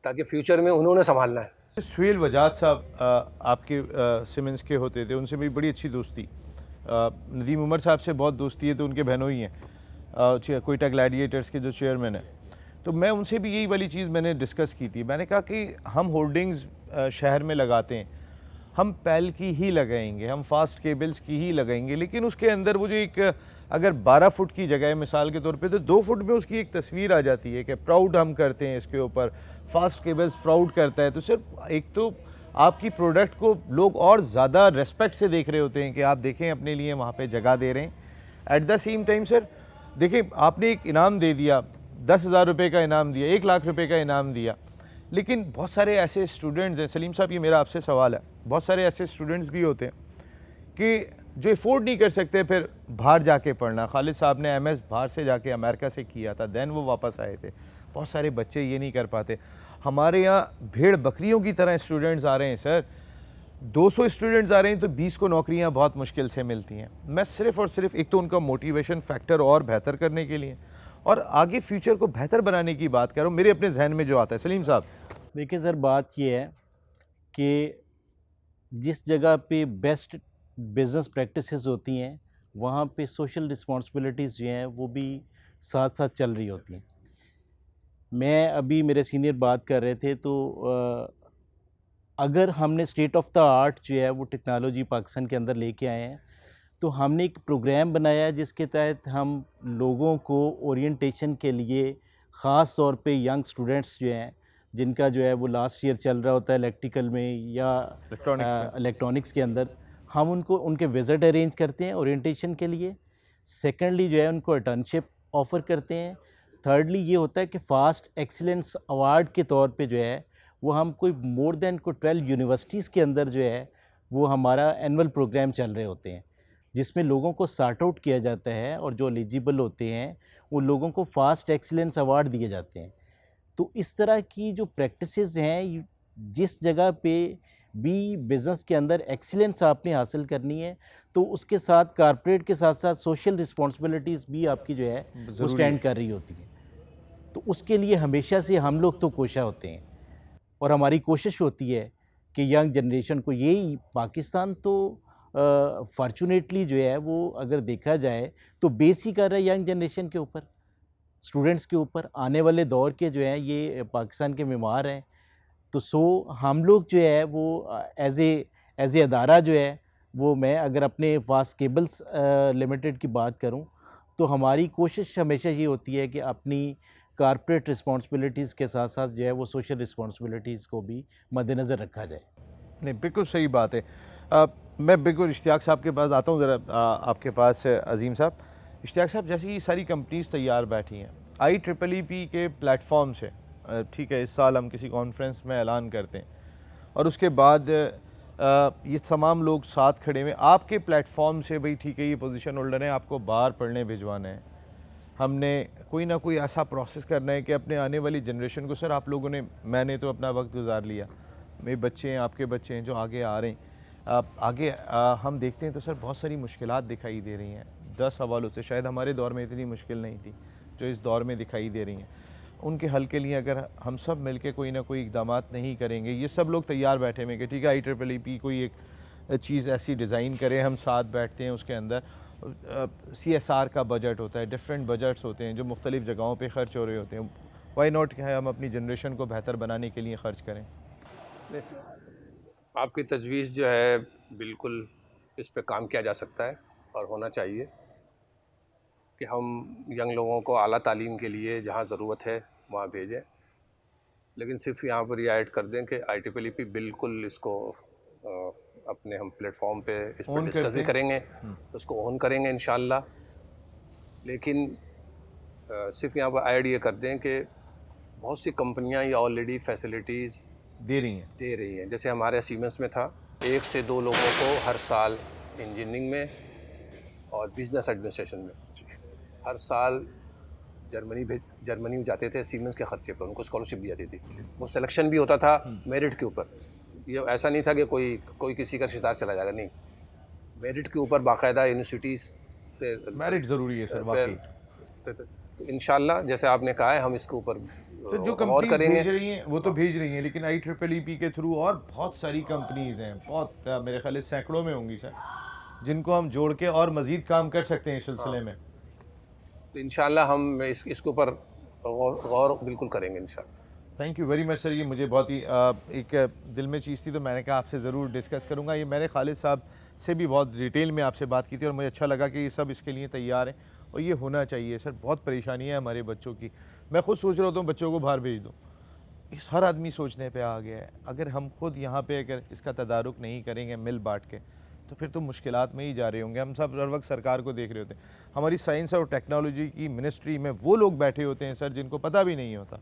ताकि फ्यूचर में उन्होंने संभालना है। सुहेल वजाद साहब आपके सीमेंस के होते थे, उनसे मेरी बड़ी अच्छी दोस्ती। नदीम उमर साहब से बहुत दोस्ती है, तो उनके बहनोई हैं, कोयटा ग्लैडिएटर्स के जो चेयरमैन हैं। तो मैं उनसे भी यही वाली चीज़ मैंने डिस्कस की थी। मैंने कहा कि हम होल्डिंग्स शहर में लगाते हैं, हम पैल की ही लगाएंगे, हम फास्ट केबल्स की ही लगाएंगे, लेकिन उसके अंदर वो जो एक अगर 12 फुट की जगह है मिसाल के तौर पे, तो 2 फुट में उसकी एक तस्वीर आ जाती है कि प्राउड हम करते हैं इसके ऊपर, फास्ट केबल्स प्राउड करता है। तो सिर्फ एक तो आपकी प्रोडक्ट को लोग और ज़्यादा रेस्पेक्ट से देख रहे होते हैं कि आप देखें अपने लिए वहाँ पे जगह दे रहे हैं। At the same time sir देखिए, आपने एक इनाम दे दिया, 10,000 रुपये का इनाम दिया, 1 लाख रुपये का इनाम दिया, लेकिन बहुत सारे ऐसे स्टूडेंट्स हैं, सलीम साहब ये मेरा आपसे सवाल है, बहुत सारे ऐसे स्टूडेंट्स भी होते हैं कि जो अफोर्ड नहीं कर सकते फिर बाहर जाके पढ़ना। खालिद साहब ने MS बाहर से जाके अमेरिका से किया था, दैन वो वापस आए थे। बहुत सारे बच्चे ये नहीं कर पाते। हमारे यहाँ भेड़ बकरियों की तरह स्टूडेंट्स आ रहे हैं सर, 200 स्टूडेंट्स आ रहे हैं तो 20 को नौकरियाँ बहुत मुश्किल से मिलती हैं। मैं सिर्फ़ और सिर्फ एक तो उनका मोटिवेशन फैक्टर और बेहतर करने के लिए और आगे फ्यूचर को बेहतर बनाने की बात कर रहा हूँ, मेरे अपने जहन में जो आता है। सलीम साहब देखिए सर, बात ये है कि जिस जगह पे बेस्ट बिज़नेस प्रैक्टिसेस होती हैं, वहाँ पे सोशल रिस्पॉन्सिबिलिटीज़ जो हैं वो भी साथ साथ चल रही होती हैं। मैं अभी मेरे सीनियर बात कर रहे थे, तो अगर हमने स्टेट ऑफ द आर्ट जो है वो टेक्नोलॉजी पाकिस्तान के अंदर लेके आए हैं, तो हमने एक प्रोग्राम बनाया जिसके तहत हम लोगों को ओरिएंटेशन के लिए ख़ास तौर पे यंग स्टूडेंट्स जो हैं, जिनका जो है वो लास्ट ईयर चल रहा होता है इलेक्ट्रिकल में या इलेक्ट्रॉनिक्स के अंदर, हम उनको उनके विज़िट अरेंज करते हैं ओरिएंटेशन के लिए। सेकेंडली जो है उनको इंटर्नशिप ऑफ़र करते हैं। थर्डली ये होता है कि फ़ास्ट एक्सीलेंस अवार्ड के तौर पे जो है वो हम कोई मोर देन 12 यूनिवर्सिटीज़ के अंदर जो है वो हमारा एनुअल प्रोग्राम चल रहे होते हैं, जिसमें लोगों को सार्ट आउट किया जाता है और जो एलिजिबल होते हैं उन लोगों को फ़ास्ट एक्सीलेंस अवार्ड दिए जाते हैं। तो इस तरह की जो प्रैक्टिसेस हैं, जिस जगह पे भी बिज़नेस के अंदर एक्सीलेंस आपने हासिल करनी है, तो उसके साथ कारपोरेट के साथ साथ सोशल रिस्पॉन्सिबिलिटीज़ भी आपकी जो है वो स्टैंड कर रही होती है। तो उसके लिए हमेशा से हम लोग तो कोशा होते हैं और हमारी कोशिश होती है कि यंग जनरेशन को, यही पाकिस्तान तो फॉर्चुनेटली जो है वो अगर देखा जाए तो बेस ही कर रहा है यंग जनरेशन के ऊपर, स्टूडेंट्स के ऊपर। आने वाले दौर के जो हैं ये पाकिस्तान के मेमार हैं। तो हम लोग जो है वो एज ए अदारा जो है वो, मैं अगर अपने फास्ट केबल्स लिमिटेड की बात करूं, तो हमारी कोशिश हमेशा ये होती है कि अपनी कारपोरेट रिस्पॉन्सिबिलिटीज़ के साथ साथ जो है वो सोशल रिस्पॉन्सिबिलिटीज़ को भी मद्देनज़र रखा जाए। नहीं, बिल्कुल सही बात है। मैं बिल्कुल इश्तियाक साहब के पास आता हूँ ज़रा, आपके पास अजीम साहब। इश्तियाक साहब, जैसे ये सारी कंपनीज तैयार बैठी हैं IEEE के प्लेटफॉर्म से, ठीक है, इस साल हम किसी कॉन्फ्रेंस में ऐलान करते हैं और उसके बाद ये तमाम लोग साथ खड़े हुए आपके प्लेटफॉर्म से, भाई ठीक है ये पोजीशन होल्डर हैं, आपको बाहर पढ़ने भिजवाना है, हमने कोई ना कोई ऐसा प्रोसेस करना है कि अपने आने वाली जनरेशन को, सर आप लोगों ने, मैंने तो अपना वक्त गुजार लिया, मेरे बच्चे हैं, आपके बच्चे हैं जो आगे आ रहे हैं, आगे हम देखते हैं तो सर बहुत सारी मुश्किलात दिखाई दे रही हैं 10 हवालों से। शायद हमारे दौर में इतनी मुश्किल नहीं थी जो इस दौर में दिखाई दे रही हैं। उनके हल के लिए अगर हम सब मिलके कोई ना कोई इक़दाम नहीं करेंगे, ये सब लोग तैयार बैठे हुए कि ठीक है IEEE कोई एक चीज़ ऐसी डिज़ाइन करें, हम साथ बैठते हैं, उसके अंदर CSR का बजट होता है, डिफरेंट बजट्स होते हैं जो मुख्तलिफ़ जगहों पे खर्च हो रहे होते हैं। वाई नॉट है हम अपनी जनरेशन को बेहतर बनाने के लिए ख़र्च करें। आपकी तजवीज़ जो है बिल्कुल इस पे काम किया जा सकता है और होना चाहिए कि हम यंग लोगों को आला तालीम के लिए जहाँ ज़रूरत है वहाँ भेजें, लेकिन सिर्फ यहाँ पर ये ऐड कर दें कि IEEE बिल्कुल इसको अपने हम प्लेटफॉर्म पे इस पर डिस्कस भी करेंगे, उसको ऑन करेंगे इंशाल्लाह। लेकिन सिर्फ यहाँ पर ऐड ये कर दें कि बहुत सी कंपनियाँ ये ऑलरेडी फैसिलिटीज़ दे रही हैं। जैसे हमारे सीमेंस में था 1 से 2 लोगों को हर साल इंजीनियरिंग में और बिजनेस एडमिनिस्ट्रेशन में हर साल जर्मनी जाते थे सीमेंस के खर्चे पर, उनको स्कॉलरशिप दी जाती थी, वो सिलेक्शन भी होता था मेरिट के ऊपर। ये ऐसा नहीं था कि कोई किसी का रिश्तेदार चला जाएगा, नहीं, मेरिट के ऊपर बाकायदा यूनिवर्सिटी से मेरिट ज़रूरी है सर वाकई। तो इंशाल्लाह जैसे आपने कहा है हम इसके ऊपर तो जो और कंपनी करेंगे। भेज रही हैं वो तो भेज रही हैं, लेकिन IEEE के थ्रू और बहुत सारी कंपनीज हैं, बहुत मेरे ख्याल से सैकड़ों में होंगी सर, जिनको हम जोड़ के और मजीद काम कर सकते हैं इस सिलसिले में। तो इंशाल्लाह हम इसके ऊपर गौर बिल्कुल करेंगे इंशाल्लाह। Thank you very much sir, ये मुझे बहुत ही एक दिल में चीज़ थी, तो मैंने कहा आपसे ज़रूर डिस्कस करूँगा। ये मैंने खालिद साहब से भी बहुत डिटेल में आपसे बात की थी और मुझे अच्छा लगा कि ये सब इसके लिए तैयार हैं और ये होना चाहिए सर। बहुत परेशानी है हमारे बच्चों की, मैं खुद सोच रहा होता हूँ बच्चों को बाहर भेज दूँ, इस हर आदमी सोचने पे आ गया है। अगर हम खुद यहाँ पे अगर इसका तदारुक नहीं करेंगे मिल बांट के, तो फिर तो मुश्किलात में ही जा रहे होंगे। हम सब हर वक्त सरकार को देख रहे होते हैं, हमारी साइंस और टेक्नोलॉजी की मिनिस्ट्री में वो लोग बैठे होते हैं सर जिनको पता भी नहीं होता,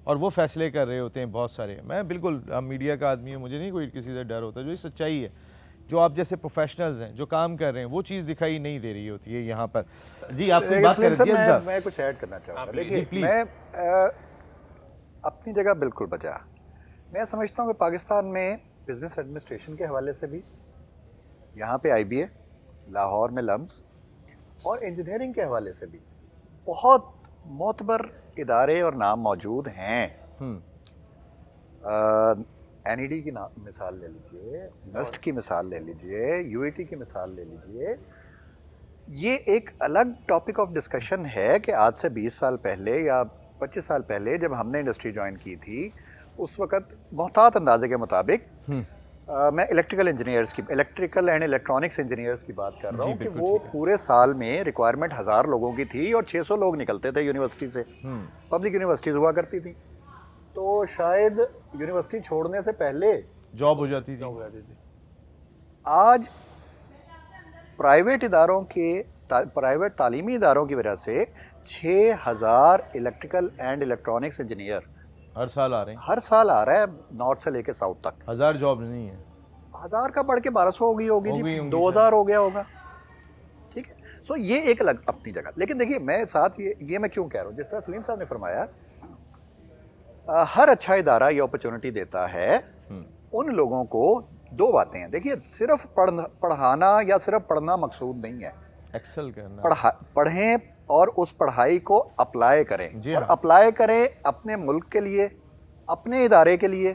और वो फैसले कर रहे होते हैं बहुत सारे। मैं बिल्कुल मीडिया का आदमी हूँ, मुझे नहीं कोई किसी से डर होता, जो ये सच्चाई है, जो आप जैसे प्रोफेशनल्स हैं जो काम कर रहे हैं, वो चीज़ दिखाई नहीं दे रही होती है यहाँ पर। जी आप कोई बात कर रहे थे? मैं कुछ ऐड करना चाहूँगा। जी, देखिए प्लीज़। मैं अपनी जगह बिल्कुल बचा। मैं समझता हूँ कि पाकिस्तान में बिजनेस एडमिनिस्ट्रेशन के हवाले से भी, यहाँ पे IBA, लाहौर में लम्स, और इंजीनियरिंग के हवाले से भी बहुत मोतबर इदारे और नाम मौजूद हैं। NED की मिसाल ले लीजिए, नस्ट की मिसाल ले लीजिए, UET की मिसाल ले लीजिए। ये एक अलग टॉपिक ऑफ डिस्कशन है कि आज से 20 साल पहले या 25 साल पहले जब हमने इंडस्ट्री ज्वाइन की थी, उस वक़्त मोहतात अंदाजे के मुताबिक मैं इलेक्ट्रिकल एंड इलेक्ट्रॉनिक्स इंजीनियर्स की बात कर रहा हूँ कि वो पूरे साल में रिक्वायरमेंट 1000 लोगों की थी और 600 लोग निकलते थे यूनिवर्सिटी से। पब्लिक यूनिवर्सिटीज़ हुआ करती थी, तो शायद यूनिवर्सिटी छोड़ने से पहले जॉब हो जाती थी। आज प्राइवेट तालीमी इदारों की वजह से 6000 इलेक्ट्रिकल एंड इलेक्ट्रॉनिक्स इंजीनियर हर साल आ रहे हैं, हर साल आ रहा है, नॉर्थ से लेके साउथ तक। 1000 जॉब नहीं है, 1000 का बढ़ के 1200 होगी जी, 2000 शायद। हो गया होगा। ठीक है, सो ये एक अलग अपनी जगह। लेकिन देखिए मैं साथ ये मैं क्यों कह रहा हूँ, जिस तरह सलीम साहब ने फरमाया, हर अच्छा इदारा ये अपॉर्चुनिटी देता है उन लोगों को। दो बातें हैं, देखिए सिर्फ पढ़ाना या सिर्फ पढ़ना मकसूद नहीं है, एक्सेल करना, पढ़ें और उस पढ़ाई को अप्लाई करें, जी और हाँ। अप्लाई करें अपने मुल्क के लिए, अपने इदारे के लिए।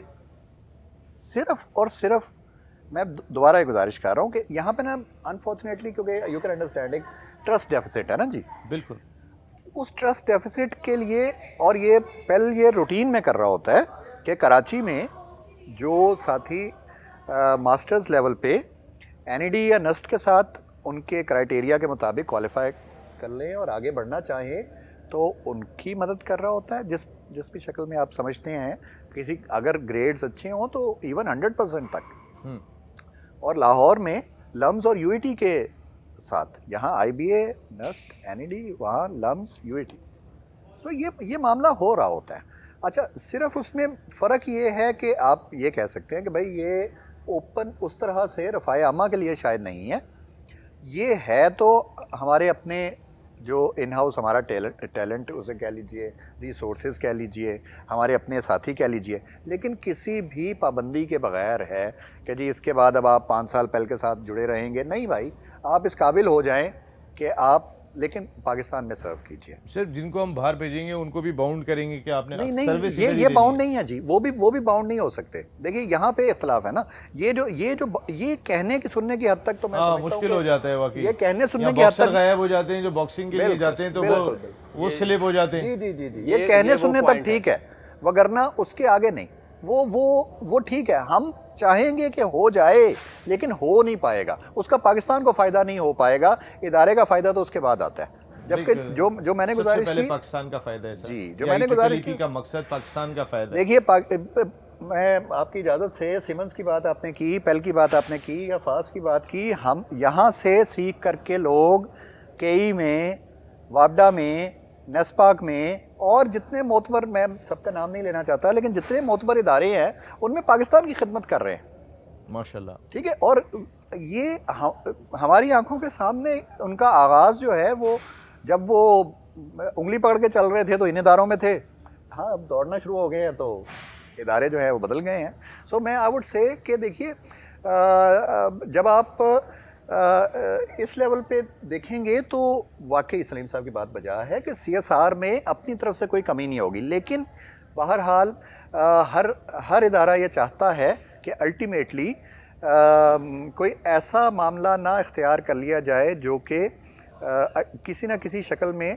सिर्फ और सिर्फ मैं दोबारा एक गुजारिश कर रहा हूँ कि यहाँ पे ना अनफॉर्चुनेटली, क्योंकि यू कैन अंडरस्टैंड, एक ट्रस्ट डेफिसिट है ना जी। बिल्कुल, उस ट्रस्ट डेफिसिट के लिए, और ये पहले ये रूटीन में कर रहा होता है कि कराची में जो साथी मास्टर्स लेवल पे NED या नस्ट के साथ उनके क्राइटेरिया के मुताबिक क्वालिफाई कर लें और आगे बढ़ना चाहें, तो उनकी मदद कर रहा होता है जिस भी शक्ल में आप समझते हैं। किसी अगर ग्रेड्स अच्छे हों तो इवन 100% तक। और लाहौर में लम्स और UET के साथ, यहाँ IBA, नस्ट, NED, वहाँ लम्स, UET। सो ये मामला हो रहा होता है। अच्छा, सिर्फ उसमें फ़र्क ये है कि आप ये कह सकते हैं कि भाई ये ओपन उस तरह से रफ़ाए आमा के लिए शायद नहीं है। ये है तो हमारे अपने जो इन हाउस हमारा टैलेंट उसे कह लीजिए, रिसोर्सेज कह लीजिए, हमारे अपने साथी कह लीजिए, लेकिन किसी भी पाबंदी के बगैर है कि जी इसके बाद अब आप 5 साल पहले के साथ जुड़े रहेंगे। नहीं भाई, आप इस काबिल हो जाएं कि आप लेकिन पाकिस्तान में सर्व कीजिए। सिर्फ जिनको हम बाहर भेजेंगे उनको भी बाउंड करेंगे कि आपने नहीं सर्विस ये बाउंड नहीं है जी, वो भी बाउंड नहीं हो सकते। देखिए यहाँ पे इख्तलाफ है ना, ये कहने की सुनने की हद तक तो मैं समझता हूं मुश्किल हो जाता है वाकई। ये कहने सुनने की हद तक गायब हो जाते हैं जो बॉक्सिंग के लिए जाते हैं, तो वो स्लिप हो जाते हैं। जी ये कहने सुनने तक ठीक है, वगरना उसके आगे नहीं। वो ठीक है, हम चाहेंगे कि हो जाए, लेकिन हो नहीं पाएगा। उसका पाकिस्तान को फ़ायदा नहीं हो पाएगा, इदारे का फ़ायदा तो उसके बाद आता है। जबकि जो मैंने गुजारिश की, पाकिस्तान का फ़ायदा है जी, जो मैंने गुजारिश की का मकसद पाकिस्तान का फ़ायदा। देखिए मैं आपकी इजाज़त से सिमंस की बात आपने की, पेल की बात आपने की, या फास की बात की, हम यहाँ से सीख करके लोग केई में, वापडा में, नेस्पाक में और जितने मोतबर, मैं सबका नाम नहीं लेना चाहता, लेकिन जितने मोतबर इदारे हैं उनमें पाकिस्तान की खिदमत कर रहे हैं माशाल्लाह। ठीक है, और ये हमारी आंखों के सामने उनका आगाज़ जो है, वो जब वो उंगली पकड़ के चल रहे थे तो इन इदारों में थे। हाँ, अब दौड़ना शुरू हो गए हैं तो इदारे जो है वो बदल गए हैं। सो मैं आई वुड से कि देखिए जब आप इस लेवल पे देखेंगे तो वाकई सलीम साहब की बात बजा है कि CSR में अपनी तरफ से कोई कमी नहीं होगी, लेकिन बहरहाल हर इदारा ये चाहता है कि अल्टीमेटली कोई ऐसा मामला ना इख्तियार कर लिया जाए जो कि किसी न किसी शक्ल में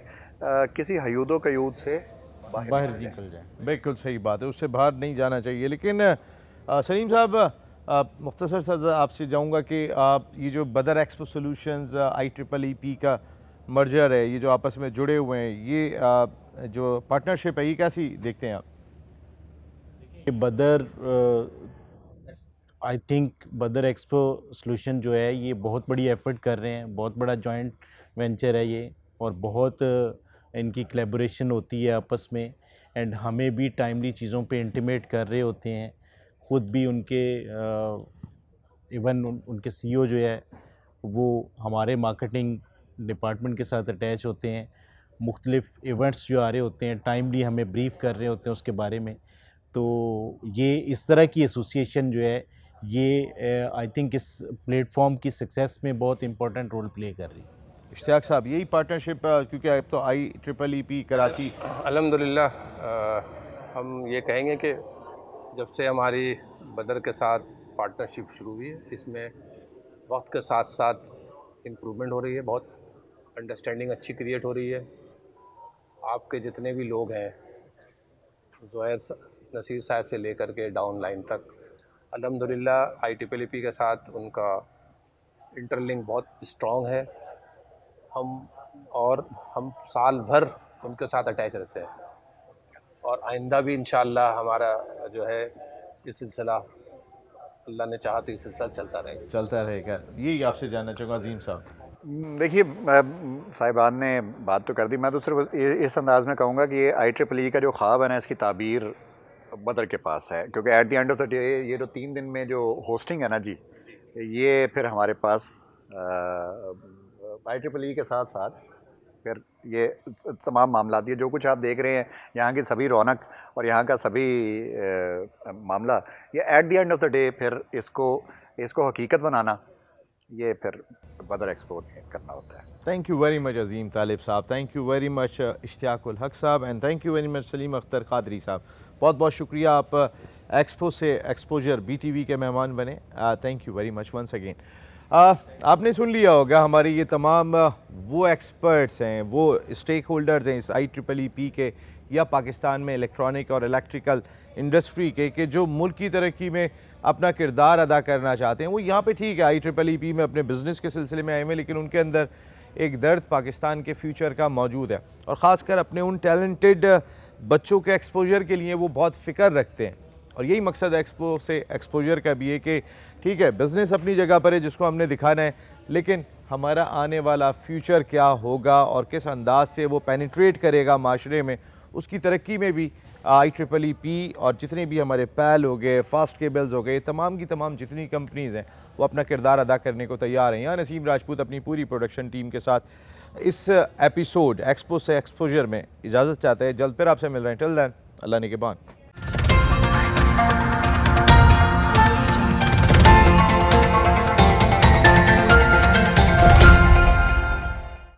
किसी हयूदो कयूद से बाहर निकल जाए। बिल्कुल सही बात है, उससे बाहर नहीं जाना चाहिए। लेकिन सलीम साहब, मुख्तसर सा आपसे जाऊंगा कि आप ये जो बदर एक्सपो सॉल्यूशंस IEEE का मर्जर है, ये जो आपस में जुड़े हुए हैं, ये जो पार्टनरशिप है, ये कैसी देखते हैं आप? बदर आई थिंक बदर एक्सपो सॉल्यूशन जो है ये बहुत बड़ी एफर्ट कर रहे हैं, बहुत बड़ा जॉइंट वेंचर है ये, और बहुत इनकी कोलैबोरेशन होती है आपस में, एंड हमें भी टाइमली चीज़ों पे इंटीमेट कर रहे होते हैं। ख़ुद भी उनके इवन उनके CEO जो है वो हमारे मार्केटिंग डिपार्टमेंट के साथ अटैच होते हैं। मुख्तलिफ़ इवेंट्स जो आ रहे होते हैं टाइमली हमें ब्रीफ़ कर रहे होते हैं उसके बारे में। तो ये इस तरह की एसोसिएशन जो है ये आई थिंक इस प्लेटफॉर्म की सक्सेस में बहुत इंपॉर्टेंट रोल प्ले कर रही है। इश्तियाक साहब, यही पार्टनरशिप, क्योंकि अब तो IEEE कराची, अल्हम्दुलिल्लाह हम ये कहेंगे कि जब से हमारी बदर के साथ पार्टनरशिप शुरू हुई है, इसमें वक्त के साथ साथ इम्प्रूवमेंट हो रही है, बहुत अंडरस्टैंडिंग अच्छी क्रिएट हो रही है। आपके जितने भी लोग हैं, ज़ुहैर नसीर साहब से लेकर के डाउन लाइन तक, अल्हम्दुलिल्लाह IEEE के साथ उनका इंटरलिंक बहुत स्ट्रॉन्ग है। हम साल भर उनके साथ अटैच रहते हैं, और आइंदा भी इंशाअल्लाह हमारा जो है ये सिलसिला, अल्लाह ने चाहा तो ये सिलसिला चलता रहेगा। यही आपसे जानना चाहूँगा अजीम साहब। देखिए, साहिबान ने बात तो कर दी, मैं तो सिर्फ इस अंदाज़ में कहूँगा कि ये IEEE का जो ख्वाब है ना, इसकी ताबीर बदर के पास है, क्योंकि at the end of the day ये जो 3 दिन में जो होस्टिंग है ना जी, ये फिर हमारे पास IEEE के साथ साथ फिर ये तमाम मामला, ये जो कुछ आप देख रहे हैं, यहाँ की सभी रौनक और यहाँ का सभी मामला, ये at the end of the day फिर इसको हकीकत बनाना, ये फिर बदर एक्सपो करना होता है। थैंक यू वेरी मच अजीम तालिब साहब, thank you very much इश्तियाकुल Haq साहब, and thank you very much Salim Akhtar Qadri साहब। बहुत बहुत शुक्रिया, आप एक्सपो से एक्सपोजर BTV के मेहमान बने। Thank you very much once again. आपने सुन लिया होगा, हमारे ये तमाम वो एक्सपर्ट्स हैं, वो स्टेक होल्डर्स हैं इस IEEE के या पाकिस्तान में इलेक्ट्रॉनिक और इलेक्ट्रिकल इंडस्ट्री के, कि जो मुल्क की तरक्की में अपना किरदार अदा करना चाहते हैं। वो यहाँ पे ठीक है IEEE में अपने बिज़नेस के सिलसिले में आए हुए, लेकिन उनके अंदर एक दर्द पाकिस्तान के फ्यूचर का मौजूद है, और ख़ासकर अपने उन टैलेंटेड बच्चों के एक्सपोजर के लिए वो बहुत फ़िक्र रखते हैं। और यही मकसद एक्सपो से एक्सपोजर का भी है कि ठीक है, बिज़नेस अपनी जगह पर है जिसको हमने दिखाना है, लेकिन हमारा आने वाला फ्यूचर क्या होगा और किस अंदाज से वो पेनिट्रेट करेगा माशरे में, उसकी तरक्की में भी IEEE और जितने भी हमारे पैल हो गए, फास्ट केबल्स हो गए, तमाम की तमाम जितनी कंपनीज़ हैं वो अपना किरदार अदा करने को तैयार हैं। यहाँ नसीम राजपूत अपनी पूरी प्रोडक्शन टीम के साथ इस एपिसोड एक्सपो से एक्सपोजर में इजाज़त चाहते हैं। जल्द फिर आपसे मिल रहे हैं। टिल देन, अल्लाह निगहबान।